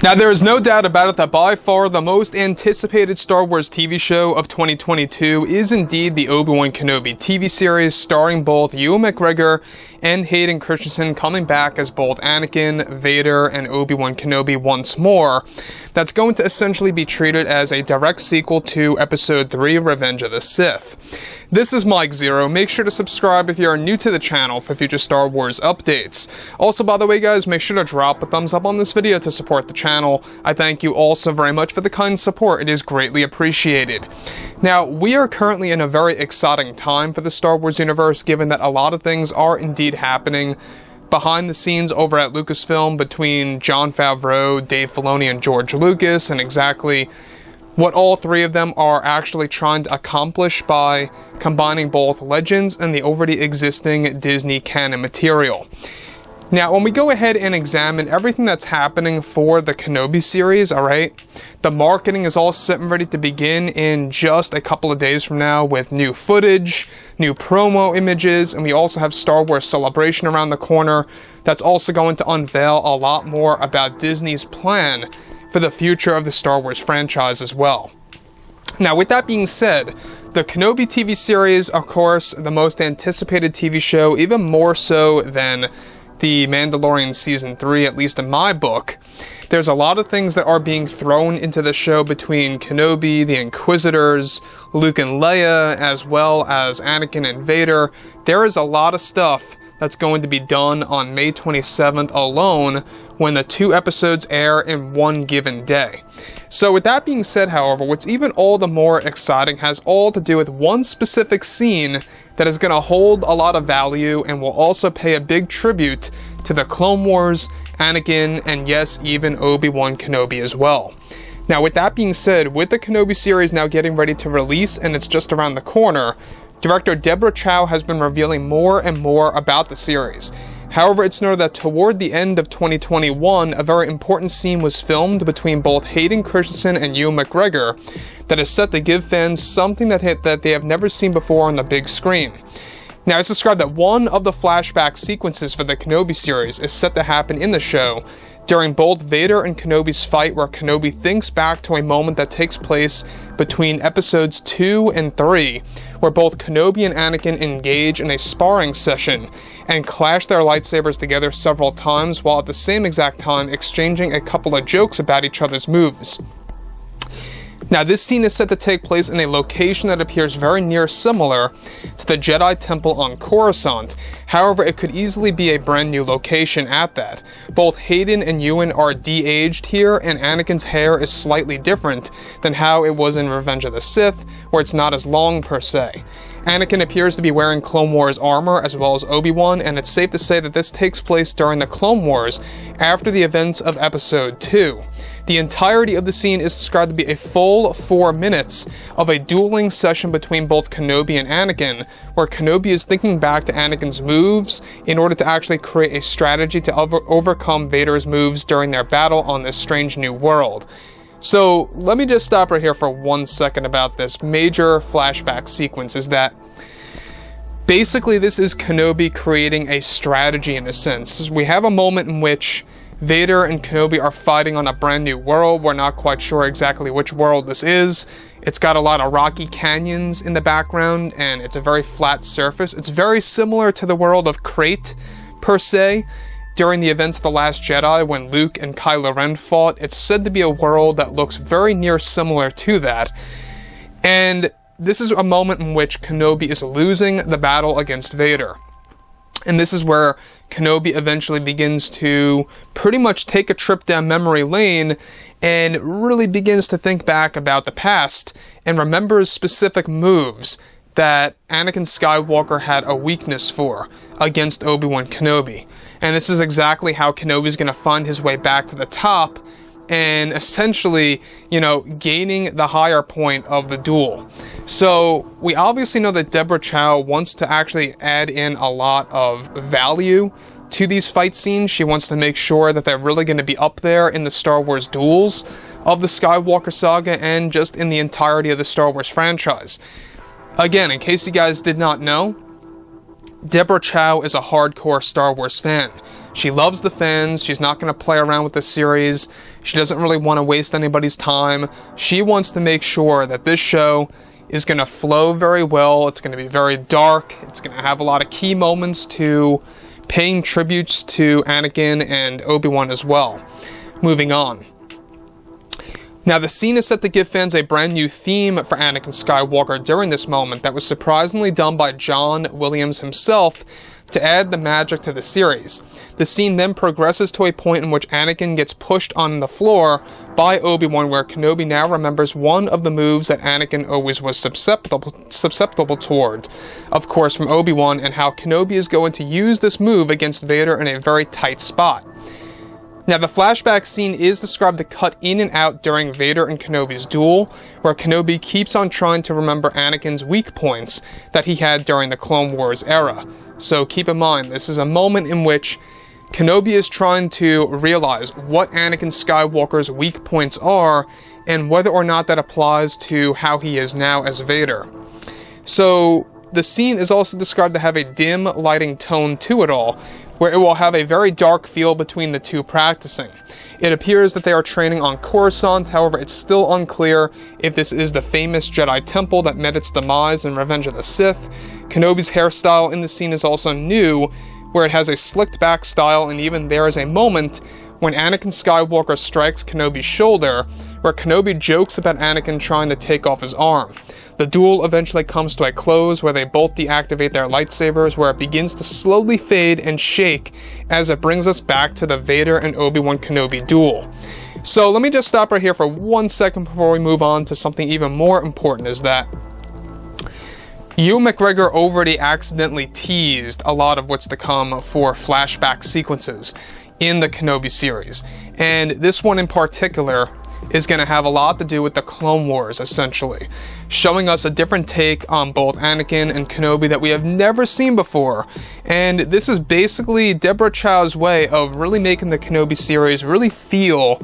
Now, there is no doubt about it that by far the most anticipated Star Wars TV show of 2022 is indeed the Obi-Wan Kenobi TV series starring both Ewan McGregor and Hayden Christensen coming back as both Anakin, Vader, and Obi-Wan Kenobi once more. That's going to essentially be treated as a direct sequel to Episode 3, Revenge of the Sith. This is Mike Zero. Make sure to subscribe if you are new to the channel for future Star Wars updates. Also, by the way guys, make sure to drop a thumbs up on this video to support the channel. I thank you all so very much for the kind support. It is greatly appreciated. Now, we are currently in a very exciting time for the Star Wars universe, given that a lot of things are indeed happening behind the scenes over at Lucasfilm between Jon Favreau, Dave Filoni, and George Lucas, and exactly what all three of them are actually trying to accomplish by combining both Legends and the already existing Disney canon material. Now, when we go ahead and examine everything that's happening for the Kenobi series, alright, the marketing is all set and ready to begin in just a couple of days from now with new footage, new promo images, and we also have Star Wars Celebration around the corner that's also going to unveil a lot more about Disney's plan for the future of the Star Wars franchise as well. Now, with that being said, the Kenobi TV series, of course, the most anticipated TV show, even more so than the Mandalorian Season 3, at least in my book. There's a lot of things that are being thrown into the show between Kenobi, the Inquisitors, Luke and Leia, as well as Anakin and Vader. There is a lot of stuff that's going to be done on May 27th alone when the 2 episodes air in one given day. So with that being said, however, what's even all the more exciting has all to do with one specific scene that is going to hold a lot of value and will also pay a big tribute to the Clone Wars, Anakin, and yes, even Obi-Wan Kenobi as well. Now, with that being said, with the Kenobi series now getting ready to release and it's just around the corner, director Deborah Chow has been revealing more and more about the series. However, it's noted that toward the end of 2021, a very important scene was filmed between both Hayden Christensen and Ewan McGregor that is set to give fans something that they have never seen before on the big screen. Now, it's described that one of the flashback sequences for the Kenobi series is set to happen in the show during both Vader and Kenobi's fight, where Kenobi thinks back to a moment that takes place between episodes 2 and 3, where both Kenobi and Anakin engage in a sparring session and clash their lightsabers together several times, while at the same exact time exchanging a couple of jokes about each other's moves. Now, this scene is set to take place in a location that appears very near similar to the Jedi Temple on Coruscant. However, it could easily be a brand new location at that. Both Hayden and Ewan are de-aged here, and Anakin's hair is slightly different than how it was in Revenge of the Sith, where it's not as long per se. Anakin appears to be wearing Clone Wars armor as well as Obi-Wan, and it's safe to say that this takes place during the Clone Wars after the events of Episode 2. The entirety of the scene is described to be a full 4 minutes of a dueling session between both Kenobi and Anakin, where Kenobi is thinking back to Anakin's moves in order to actually create a strategy to overcome Vader's moves during their battle on this strange new world. So let me just stop right here for 1 second about this major flashback sequence. Is that basically this is Kenobi creating a strategy in a sense. We have a moment in which Vader and Kenobi are fighting on a brand new world. We're not quite sure exactly which world this is. It's got a lot of rocky canyons in the background, and it's a very flat surface. It's very similar to the world of Crate, per se. During the events of The Last Jedi, when Luke and Kylo Ren fought, it's said to be a world that looks very near similar to that. And this is a moment in which Kenobi is losing the battle against Vader. And this is where Kenobi eventually begins to pretty much take a trip down memory lane and really begins to think back about the past and remembers specific moves that Anakin Skywalker had a weakness for against Obi-Wan Kenobi. And this is exactly how Kenobi is going to find his way back to the top and essentially, gaining the higher point of the duel. So we obviously know that Deborah Chow wants to actually add in a lot of value to these fight scenes. She wants to make sure that they're really going to be up there in the Star Wars duels of the Skywalker saga and just in the entirety of the Star Wars franchise. Again, in case you guys did not know, Deborah Chow is a hardcore Star Wars fan. She loves the fans, she's not going to play around with the series, she doesn't really want to waste anybody's time. She wants to make sure that this show is going to flow very well, it's going to be very dark, it's going to have a lot of key moments to paying tributes to Anakin and Obi-Wan as well. Moving on. Now, the scene is set to give fans a brand new theme for Anakin Skywalker during this moment that was surprisingly done by John Williams himself to add the magic to the series. The scene then progresses to a point in which Anakin gets pushed on the floor by Obi-Wan, where Kenobi now remembers one of the moves that Anakin always was susceptible toward, of course from Obi-Wan, and how Kenobi is going to use this move against Vader in a very tight spot. Now, the flashback scene is described to cut in and out during Vader and Kenobi's duel, where Kenobi keeps on trying to remember Anakin's weak points that he had during the Clone Wars era. So keep in mind, this is a moment in which Kenobi is trying to realize what Anakin Skywalker's weak points are, and whether or not that applies to how he is now as Vader. So, the scene is also described to have a dim lighting tone to it all, where it will have a very dark feel between the two practicing. It appears that they are training on Coruscant, however it's still unclear if this is the famous Jedi temple that met its demise in Revenge of the Sith. Kenobi's hairstyle in the scene is also new, where it has a slicked back style, and even there is a moment when Anakin Skywalker strikes Kenobi's shoulder, where Kenobi jokes about Anakin trying to take off his arm. The duel eventually comes to a close where they both deactivate their lightsabers, where it begins to slowly fade and shake as it brings us back to the Vader and Obi-Wan Kenobi duel. So let me just stop right here for 1 second before we move on to something even more important, is that Ewan McGregor already accidentally teased a lot of what's to come for flashback sequences in the Kenobi series. And this one in particular is going to have a lot to do with the Clone Wars, essentially, showing us a different take on both Anakin and Kenobi that we have never seen before. And this is basically Deborah Chow's way of really making the Kenobi series really feel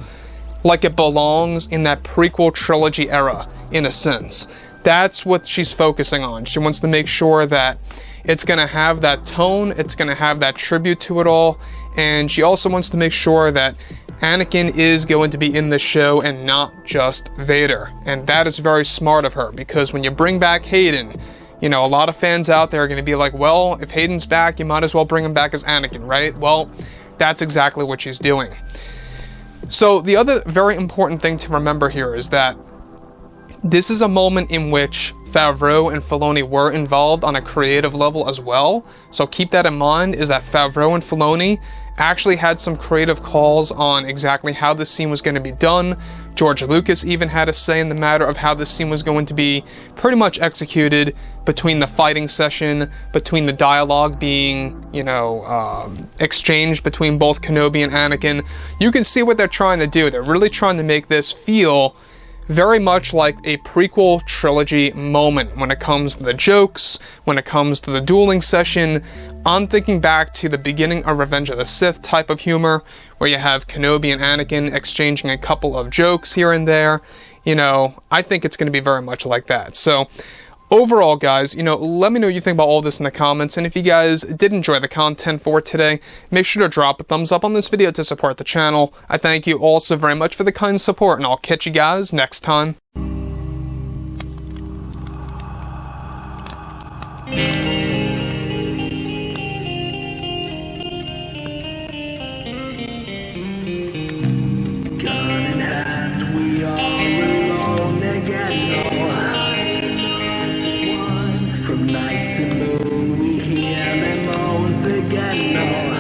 like it belongs in that prequel trilogy era, in a sense. That's what she's focusing on. She wants to make sure that it's going to have that tone, it's going to have that tribute to it all, and she also wants to make sure that Anakin is going to be in the show and not just Vader. And that is very smart of her, because when you bring back Hayden, you know, a lot of fans out there are going to be like, well, if Hayden's back, you might as well bring him back as Anakin, right? Well, that's exactly what she's doing. So the other very important thing to remember here is that this is a moment in which Favreau and Filoni were involved on a creative level as well. So keep that in mind, is that Favreau and Filoni actually had some creative calls on exactly how this scene was going to be done. George Lucas even had a say in the matter of how this scene was going to be pretty much executed, between the fighting session, between the dialogue being, exchanged between both Kenobi and Anakin. You can see what they're trying to do. They're really trying to make this feel very much like a prequel trilogy moment when it comes to the jokes, when it comes to the dueling session. I'm thinking back to the beginning of Revenge of the Sith type of humor, where you have Kenobi and Anakin exchanging a couple of jokes here and there. I think it's going to be very much like that. So overall, guys, let me know what you think about all this in the comments, and if you guys did enjoy the content for today, make sure to drop a thumbs up on this video to support the channel. I thank you all so very much for the kind support, and I'll catch you guys next time. Gun in hand, we are alone again, no hiding. From night to moon, we hear them moans again, no